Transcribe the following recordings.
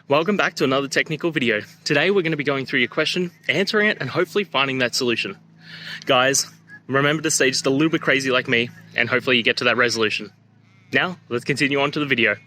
Welcome back to another technical video. Today we're going to be going through your question, answering it, and hopefully finding that solution. Guys, remember to stay just a little bit crazy like me, and hopefully you get to that resolution. Now, let's continue on to the video.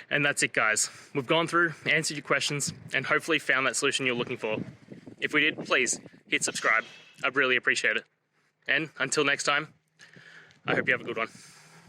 And that's it, guys. We've gone through, answered your questions, and hopefully found that solution you're looking for. If we did, please hit subscribe. I'd really appreciate it. And until next time, I hope you have a good one.